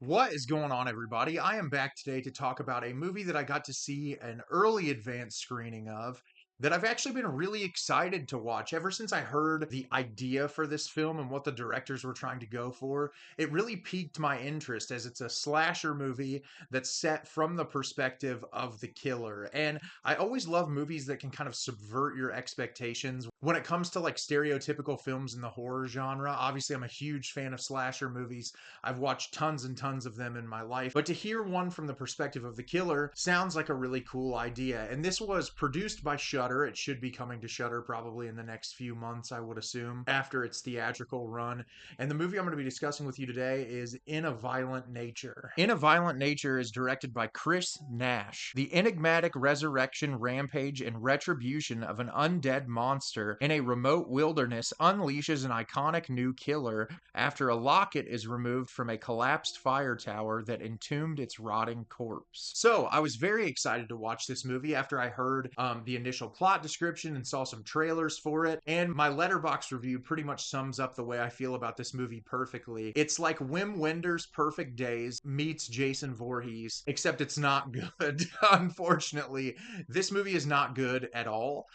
What is going on, everybody? I am back today to talk about a movie that I got to see an early advance screening of that I've actually been really excited to watch. Ever since I heard the idea for this film and what the directors were trying to go for, it really piqued my interest as it's a slasher movie that's set from the perspective of the killer. And I always love movies that can kind of subvert your expectations when it comes to like stereotypical films in the horror genre. Obviously, I'm a huge fan of slasher movies. I've watched tons and tons of them in my life, but to hear one from the perspective of the killer sounds like a really cool idea. And this was produced by Shudder. It should be coming to Shudder probably in the next few months, I would assume, after its theatrical run. And the movie I'm going to be discussing with you today is In a Violent Nature. In a Violent Nature is directed by Chris Nash. The enigmatic resurrection, rampage, and retribution of an undead monster in a remote wilderness unleashes an iconic new killer after a locket is removed from a collapsed fire tower that entombed its rotting corpse. So I was very excited to watch this movie after I heard the initial plot description and saw some trailers for it. And my Letterboxd review pretty much sums up the way I feel about this movie perfectly. It's like Wim Wenders' Perfect Days meets Jason Voorhees, except it's not good. Unfortunately, this movie is not good at all.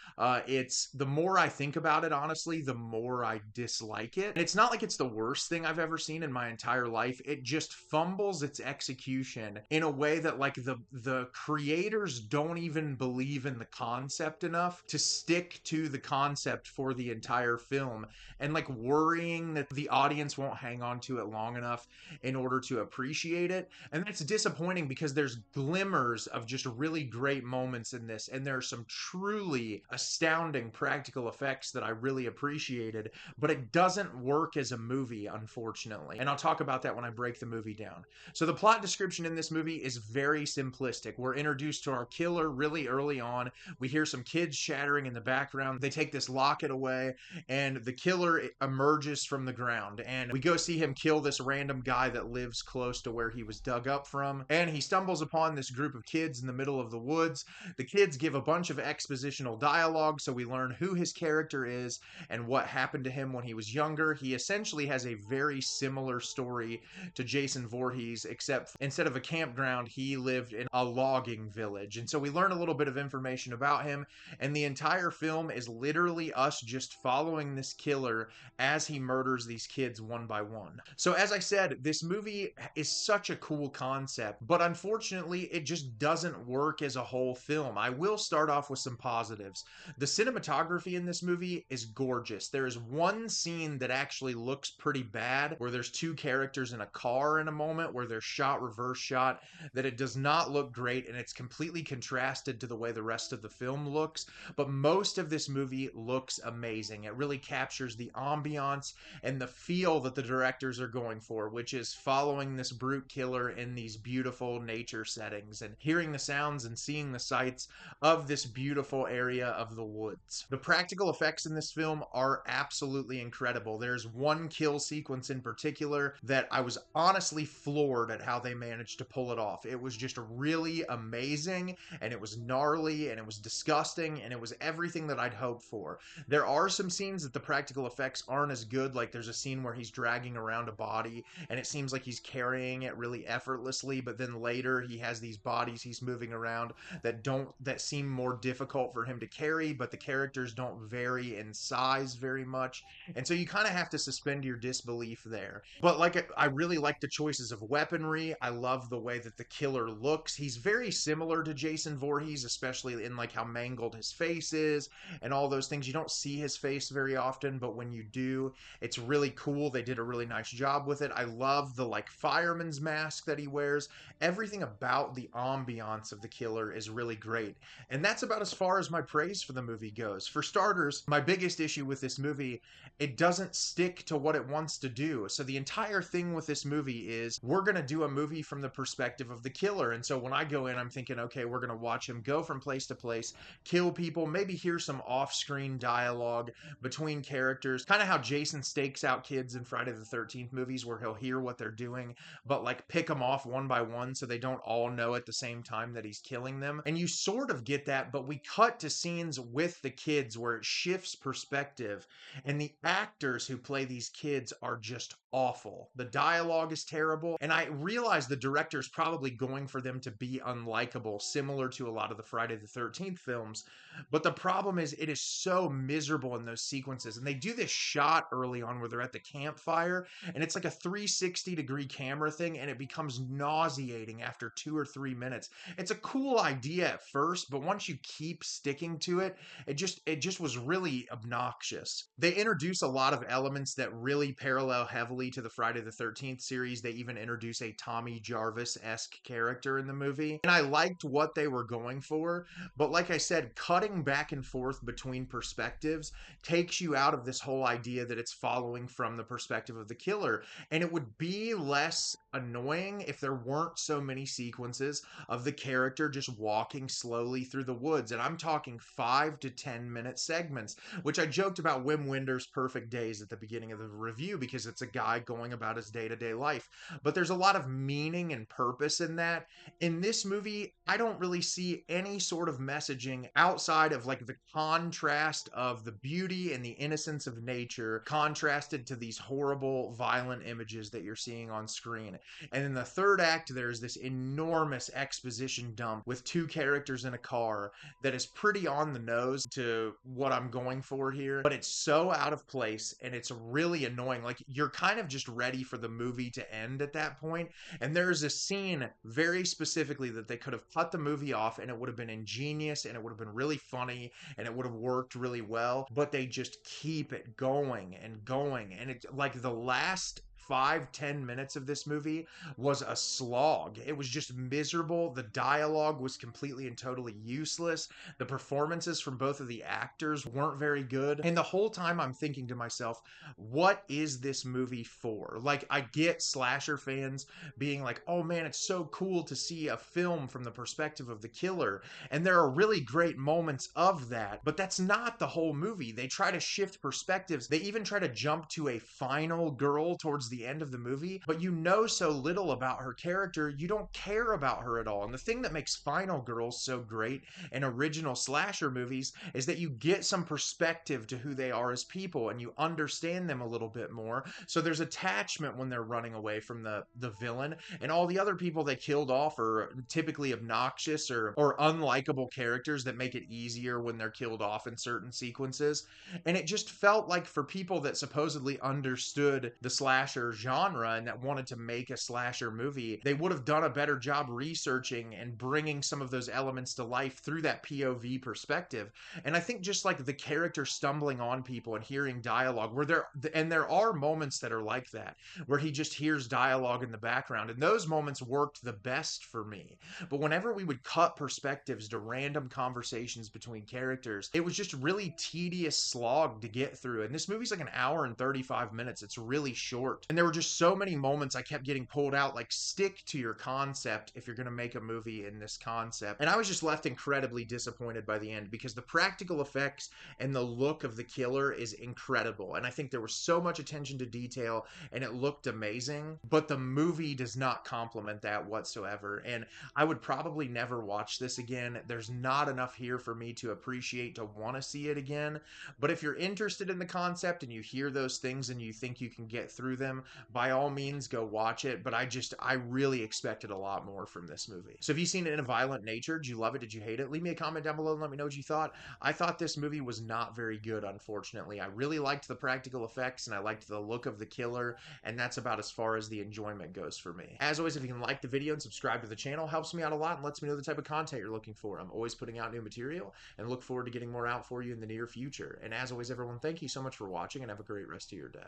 It's the more I think about it, honestly, the more I dislike it. And it's not like it's the worst thing I've ever seen in my entire life. It just fumbles its execution in a way that like the creators don't even believe in the concept enough to stick to the concept for the entire film, and like worrying that the audience won't hang on to it long enough in order to appreciate it. And that's disappointing because there's glimmers of just really great moments in this, and there are some truly astounding practical effects that I really appreciated, but it doesn't work as a movie, unfortunately. And I'll talk about that when I break the movie down. So the plot description in this movie is very simplistic. We're introduced to our killer really early on. We hear some kids chattering in the background. They take this locket away, and the killer emerges from the ground. And we go see him kill this random guy that lives close to where he was dug up from. And he stumbles upon this group of kids in the middle of the woods. The kids give a bunch of expositional dialogue, so we learn who his character is and what happened to him when he was younger. He essentially has a very similar story to Jason Voorhees, except instead of a campground, he lived in a logging village. And so we learn a little bit of information about him, and the entire film is literally us just following this killer as he murders these kids one by one. So as I said, this movie is such a cool concept, but unfortunately, it just doesn't work as a whole film. I will start off with some positives. The cinematography in this movie is gorgeous. There is one scene that actually looks pretty bad where there's two characters in a car in a moment where they're shot reverse shot, that it does not look great, and it's completely contrasted to the way the rest of the film looks. But most of this movie looks amazing. It really captures the ambiance and the feel that the directors are going for, which is following this brute killer in these beautiful nature settings and hearing the sounds and seeing the sights of this beautiful area of the woods. The practical effects in this film are absolutely incredible. There's one kill sequence in particular that I was honestly floored at how they managed to pull it off. It was just really amazing, and it was gnarly, and it was disgusting, and it was everything that I'd hoped for. There are some scenes that the practical effects aren't as good. Like there's a scene where he's dragging around a body and it seems like he's carrying it really effortlessly, but then later he has these bodies he's moving around that seem more difficult for him to carry, but the characters don't vary in size very much, and so you kind of have to suspend your disbelief there. But like, I really like the choices of weaponry. I love the way that the killer looks. He's very similar to Jason Voorhees, especially in like how mangled his face is and all those things. You don't see his face very often, but when you do, it's really cool. They did a really nice job with it. I love the like fireman's mask that he wears. Everything about the ambiance of the killer is really great. And that's about as far as my praise for the movie goes. For starters, my biggest issue with this movie, it doesn't stick to what it wants to do. So the entire thing with this movie is we're going to do a movie from the perspective of the killer. And so when I go in, I'm thinking, okay, we're going to watch him go from place to place, kill people, maybe hear some off-screen dialogue between characters, kind of how Jason stakes out kids in Friday the 13th movies where he'll hear what they're doing, but like pick them off one by one so they don't all know at the same time that he's killing them. And you sort of get that, but we cut to scenes with the kids where it shifts perspective, and the actors who play these kids are just awful. The dialogue is terrible. And I realize the director's probably going for them to be unlikable, similar to a lot of the Friday the 13th films. But the problem is, it is so miserable in those sequences. And they do this shot early on where they're at the campfire, and it's like a 360-degree camera thing, and it becomes nauseating after 2 or 3 minutes. It's a cool idea at first, but once you keep sticking to it, it just was really obnoxious. They introduce a lot of elements that really parallel heavily to the Friday the 13th series. They even introduce a Tommy Jarvis-esque character in the movie. And I liked what they were going for, but like I said, cutting back and forth between perspectives takes you out of this whole idea that it's following from the perspective of the killer. And it would be less annoying if there weren't so many sequences of the character just walking slowly through the woods. And I'm talking 5 to 10 minute segments, which I joked about Wim Wenders's Perfect Days at the beginning of the review because it's a guy going about his day to day life. But there's a lot of meaning and purpose in that. In this movie, I don't really see any sort of messaging outside of like the contrast of the beauty and the innocence of nature contrasted to these horrible, violent images that you're seeing on screen. And in the third act, there's this enormous exposition dump with two characters in a car that is pretty on the nose to what I'm going for here, but it's so out of place and it's really annoying. Like, you're kind of just ready for the movie to end at that point. And there's a scene very specifically that they could have cut the movie off and it would have been ingenious and it would have been really funny and it would have worked really well, but they just keep it going and going. And it's like the last 5-10 minutes of this movie was a slog. It was just miserable. The dialogue was completely and totally useless. The performances from both of the actors weren't very good. And the whole time I'm thinking to myself, what is this movie for? Like, I get slasher fans being like, oh man, it's so cool to see a film from the perspective of the killer. And there are really great moments of that, but that's not the whole movie. They try to shift perspectives. They even try to jump to a final girl towards the end of the movie, but you know so little about her character, you don't care about her at all. And the thing that makes Final Girl so great in original slasher movies is that you get some perspective to who they are as people and you understand them a little bit more. So there's attachment when they're running away from the villain, and all the other people they killed off are typically obnoxious or unlikable characters that make it easier when they're killed off in certain sequences. And it just felt like, for people that supposedly understood the slasher genre and that wanted to make a slasher movie, they would have done a better job researching and bringing some of those elements to life through that POV perspective. And I think just like the character stumbling on people and hearing dialogue where there are moments that are like that, where he just hears dialogue in the background, and those moments worked the best for me. But whenever we would cut perspectives to random conversations between characters, it was just really tedious slog to get through. And this movie's like an hour and 35 minutes. It's really short. And there were just so many moments I kept getting pulled out, like, stick to your concept if you're going to make a movie in this concept. And I was just left incredibly disappointed by the end, because the practical effects and the look of the killer is incredible. And I think there was so much attention to detail and it looked amazing, but the movie does not complement that whatsoever. And I would probably never watch this again. There's not enough here for me to appreciate to want to see it again. But if you're interested in the concept and you hear those things and you think you can get through them, by all means go watch it. But I really expected a lot more from this movie. So have you seen it in a violent nature? Did you love it? Did you hate it? Leave me a comment down below and let me know what you thought. I thought this movie was not very good, unfortunately. I really liked the practical effects and I liked the look of the killer, and that's about as far as the enjoyment goes for me. As always, if you can like the video and subscribe to the channel, helps me out a lot and lets me know the type of content you're looking for. I'm always putting out new material and look forward to getting more out for you in the near future. And as always, everyone, thank you so much for watching and have a great rest of your day.